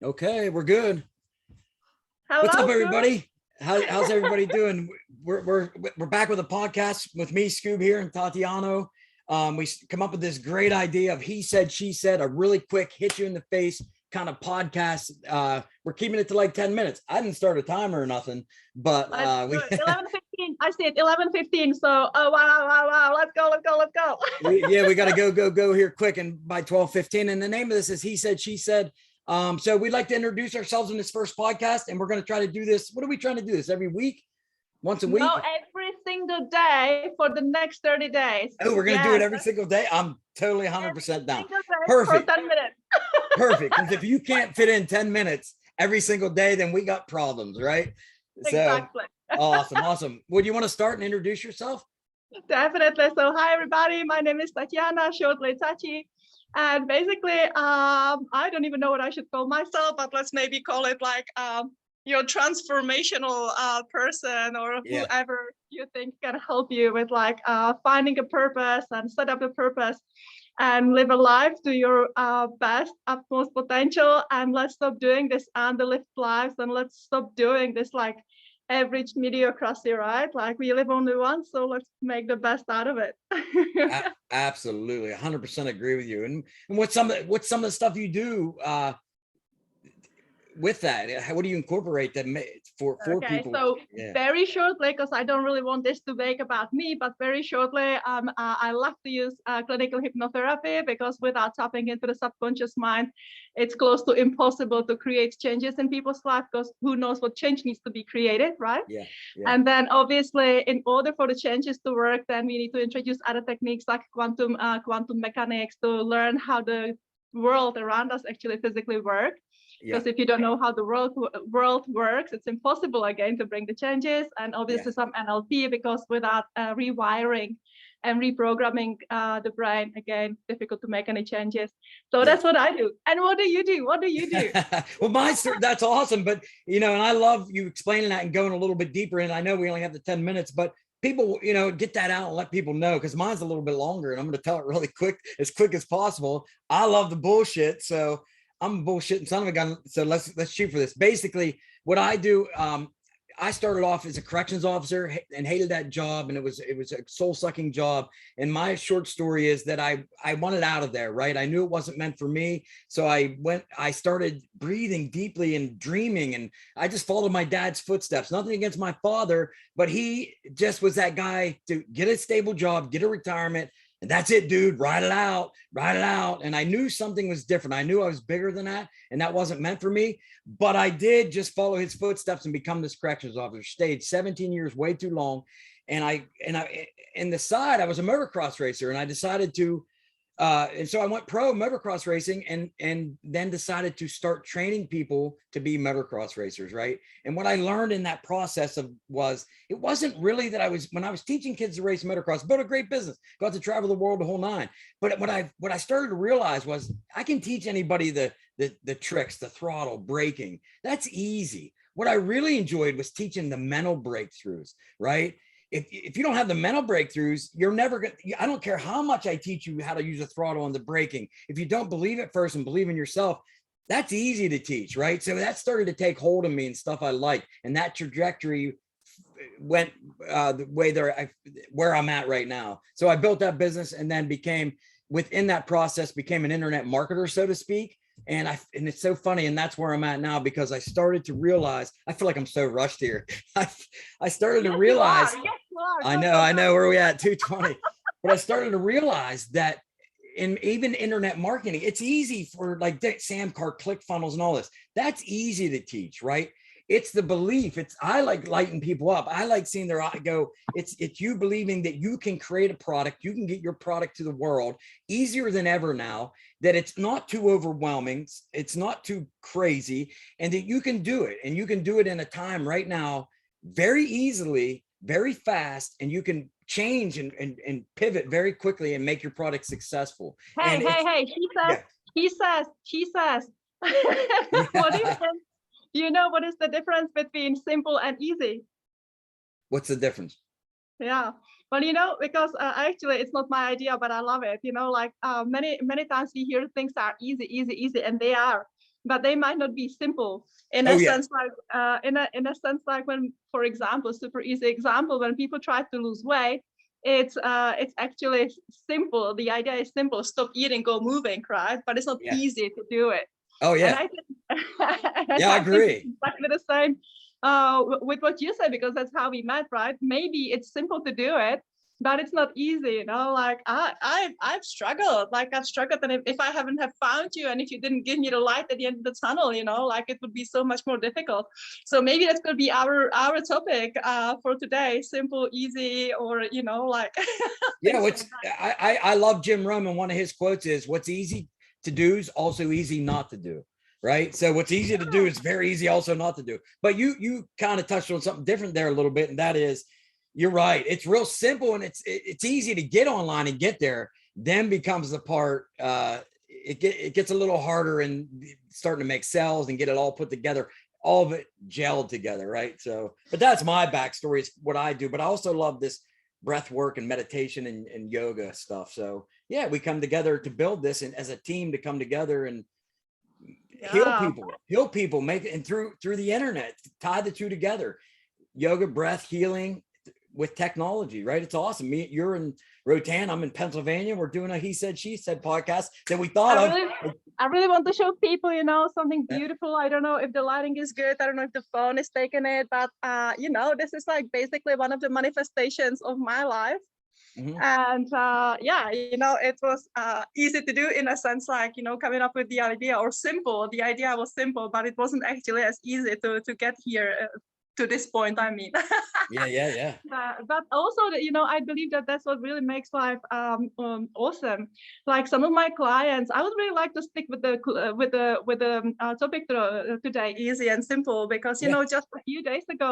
Okay, we're good. What's up, Hello, Scoob. everybody? How's everybody doing? We're back with a podcast with me, Scoob here, and Tatiano. We come up with this great idea of he said, she said, a really quick hit you in the face kind of podcast. We're keeping it to like 10 minutes. I didn't start a timer or nothing, but Let's do we, it. 11:15. I said 11:15. So, oh wow. Let's go. we got to go here quick, and by 12:15. And the name of this is he said, she said. So we'd like to introduce ourselves in this first podcast, and we're going to try to do this. What are we trying to do this every week? Once a week? No, every single day for the next 30 days. Oh, we're going to do it every single day. I'm totally 100% down. Perfect. Perfect. For 10 minutes. Perfect. Because if you can't fit in 10 minutes every single day, then we got problems, right? Exactly. So awesome. Would you want to start and introduce yourself? Definitely. So, hi everybody. My name is Tatiana, shortly Tachi. And basically, I don't even know what I should call myself, but let's maybe call it like your transformational person, or whoever you think can help you with like finding a purpose and set up a purpose and live a life to your best, utmost potential. And let's stop doing this underlived lives, and let's stop doing this like average mediocrity, right? Like we live only once, so let's make the best out of it. Absolutely, 100% agree with you. And what's some of the stuff you do with that? What do you incorporate that for people? So very shortly, because I don't really want this to be about me, but very shortly, I love to use clinical hypnotherapy, because without tapping into the subconscious mind, it's close to impossible to create changes in people's life, because who knows what change needs to be created, right? Yeah. And then obviously, in order for the changes to work, then we need to introduce other techniques like quantum mechanics to learn how the world around us actually physically work. Because if you don't know how the world works, it's impossible again to bring the changes. And obviously some NLP, because without rewiring and reprogramming the brain, again, difficult to make any changes. So that's what I do. And what do you do? Well, that's awesome. But, and I love you explaining that and going a little bit deeper. And I know we only have the 10 minutes, but people, get that out and let people know, because mine's a little bit longer, and I'm going to tell it really quick as possible. I love the bullshit. So I'm a bullshitting son of a gun. So let's shoot for this. Basically, what I do, I started off as a corrections officer and hated that job, and it was a soul-sucking job. And my short story is that I wanted out of there, right? I knew it wasn't meant for me. So I started breathing deeply and dreaming, and I just followed my dad's footsteps. Nothing against my father, but he just was that guy to get a stable job, get a retirement, and that's it, dude. Ride it out. And I knew something was different. I knew I was bigger than that, and that wasn't meant for me. But I did just follow his footsteps and become this corrections officer. Stayed 17 years, way too long. And I in the side, I was a motocross racer, and I decided to, and so I went pro motocross racing, and then decided to start training people to be motocross racers, right? And what I learned in that process was it wasn't really that when I was teaching kids to race motocross, built a great business, got to travel the world, the whole nine. But what I started to realize was I can teach anybody the tricks, the throttle, braking. That's easy. What I really enjoyed was teaching the mental breakthroughs, right? If you don't have the mental breakthroughs, you're never going to, I don't care how much I teach you how to use a throttle and the braking. If you don't believe it first and believe in yourself, that's easy to teach, right? So that started to take hold of me and stuff I like. And that trajectory went the way where I'm at right now. So I built that business, and then within that process, became an internet marketer, so to speak. And it's so funny, and that's where I'm at now, because I started to realize, I feel like I'm so rushed here. I started to realize, yes, you are. I know where we at, 2:20. But I started to realize that even internet marketing, it's easy for like Samcar, ClickFunnels, and all this. That's easy to teach, right? It's the belief. I like lighting people up. I like seeing their eye go. It's you believing that you can create a product, you can get your product to the world easier than ever now, that it's not too overwhelming, it's not too crazy, and that you can do it. And you can do it in a time right now very easily, very fast, and you can change and pivot very quickly and make your product successful. Hey, he says. What do you think? Do you know what is the difference between simple and easy? What's the difference? Yeah, well, because actually it's not my idea, but I love it. Like many times we hear things are easy, and they are. but they might not be simple in Oh, a yeah. sense like in a sense like when, for example, super easy example, when people try to lose weight, it's actually simple. The idea is simple: stop eating, go moving, right? But it's not Yeah. easy to do it. Oh, And yeah. I think, and Yeah, I I think it's agree. exactly the same with what you said, because that's how we met, right? Maybe it's simple to do it, but it's not easy, you know. Like I've struggled, and if I haven't have found you, and if you didn't give me the light at the end of the tunnel, you know, like it would be so much more difficult. So maybe that's going to be our topic for today: simple, easy, or you know, like Yeah, things what's like that. I love Jim Rohn, and one of his quotes is, "What's easy to do is also easy not to do." Right. So what's easy to do is very easy also not to do. But you kind of touched on something different there a little bit, and that is, you're right. It's real simple, and it's easy to get online and get there. Then becomes the part. It gets a little harder and starting to make cells and get it all put together, all of it gelled together, right? So, but that's my backstory. It's what I do. But I also love this breath work and meditation and yoga stuff. So yeah, we come together to build this, and as a team to come together and Yeah. heal people, make it, and through the internet, tie the two together, yoga, breath, healing with technology, right? It's awesome. You're in Rotan, I'm in Pennsylvania. We're doing a He Said, She Said podcast that we thought I really want to show people, you know, something beautiful. I don't know if the lighting is good. I don't know if the phone is taking it, but you know, this is like basically one of the manifestations of my life. Mm-hmm. And yeah, you know, it was easy to do in a sense, like, you know, coming up with the idea, or simple. The idea was simple, but it wasn't actually as easy to get here to this point, I mean. Yeah. But also, you know, I believe that that's what really makes life awesome. Like some of my clients, I would really like to stick with the topic today, easy and simple, because you know, just a few days ago,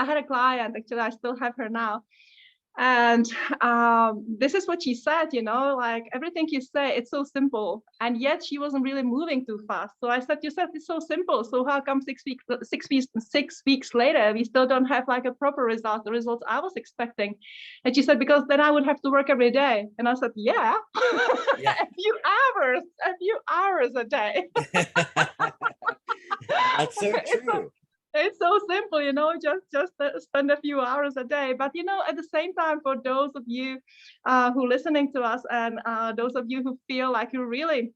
I had a client. Actually, I still have her now. And this is what she said, you know, like everything you say, it's so simple, and yet she wasn't really moving too fast. So I said, you said it's so simple, so how come 6 weeks later we still don't have like a proper result, the results I was expecting? And she said, because then I would have to work every day. And I said, yeah. a few hours a day. That's so true. It's so simple, you know, just spend a few hours a day. But, you know, at the same time, for those of you who are listening to us, and those of you who feel like you really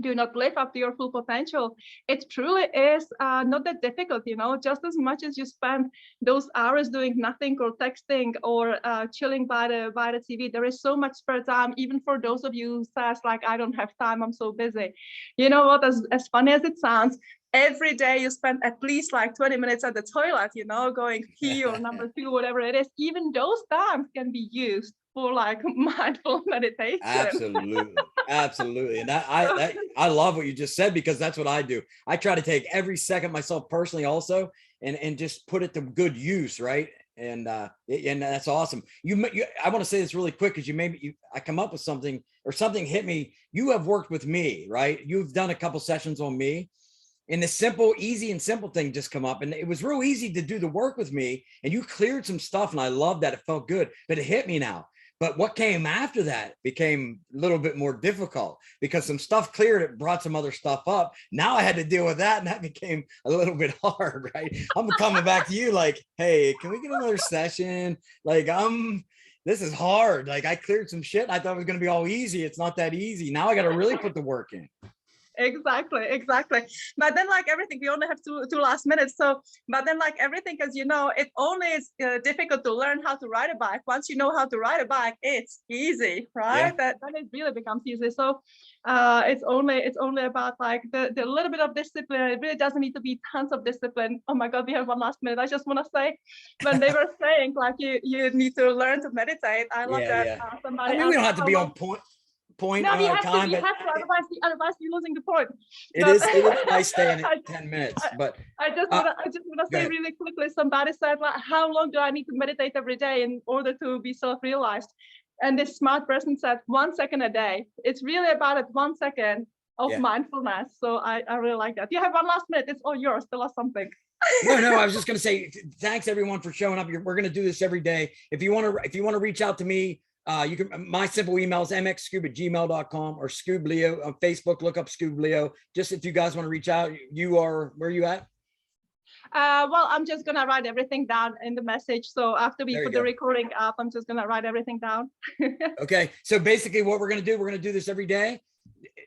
do not live up to your full potential, it truly is not that difficult, you know. Just as much as you spend those hours doing nothing or texting or chilling by the TV, there is so much spare time, even for those of you who says like, I don't have time, I'm so busy. You know what, as funny as it sounds, every day you spend at least like 20 minutes at the toilet, you know, going pee or number two, whatever it is. Even those times can be used for like mindful meditation. Absolutely. And I love what you just said, because that's what I do. I try to take every second myself personally also, and just put it to good use, right? And that's awesome. I want to say this really quick, because I come up with something, or something hit me. You have worked with me, right? You've done a couple sessions on me, and the simple, easy and simple thing just come up, and it was real easy to do the work with me, and you cleared some stuff, and I love that. It felt good, but it hit me now. But what came after that became a little bit more difficult, because some stuff cleared, it brought some other stuff up. Now I had to deal with that, and that became a little bit hard, right? I'm coming back to you like, hey, can we get another session? Like, this is hard. Like, I cleared some shit. I thought it was going to be all easy. It's not that easy. Now I got to really put the work in. Exactly. But then, like everything, we only have two last minutes. So, but then, like everything, as you know, it only is difficult to learn how to ride a bike. Once you know how to ride a bike, it's easy, right? Yeah. Then it really becomes easy. So, it's only about like the little bit of discipline. It really doesn't need to be tons of discipline. Oh my God, we have one last minute. I just want to say, when they were saying like you need to learn to meditate, I love that. Somebody I mean, we don't have to be on point no, we have time, to, but otherwise you're losing the point. It is nice staying at 10 minutes. But I just want to say really quickly, somebody said, like, how long do I need to meditate every day in order to be self-realized? And this smart person said 1 second a day. It's really about it, 1 second of mindfulness. So I really like that. You have one last minute. It's all yours. Tell us something. No, I was just going to say thanks everyone for showing up. We're going to do this every day. If you want to reach out to me, You can, my simple email is mxscoob@gmail.com or Scoob Leo on Facebook. Look up Scoob Leo. Just if you guys want to reach out, you are, where are you at? Well, I'm just gonna write everything down in the message. So after we There you put the go. recording up, I'm just gonna write everything down. Okay. So basically what we're going to do, we're going to do this every day.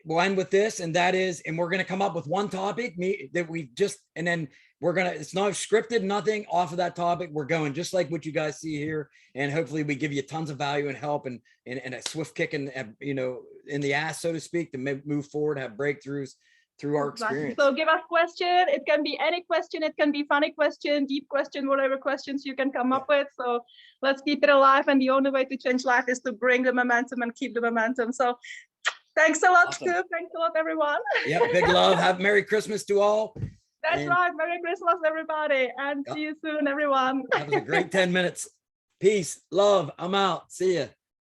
We'll end with this, and that is, and we're going to come up with one topic that we just, and then we're going to, it's not scripted, nothing off of that topic. We're going just like what you guys see here. And hopefully we give you tons of value and help and a swift kick in, you know, in the ass, so to speak, to move forward, have breakthroughs through our experience. So give us question. It can be any question. It can be funny question, deep question, whatever questions you can come up with. So let's keep it alive. And the only way to change life is to bring the momentum and keep the momentum. So thanks a lot, Awesome. Scoob. Thanks a lot, everyone. Yeah, big love. Have Merry Christmas to all. That's right. Merry Christmas, everybody. And see you soon, everyone. That was a great 10 minutes. Peace, love. I'm out. See ya.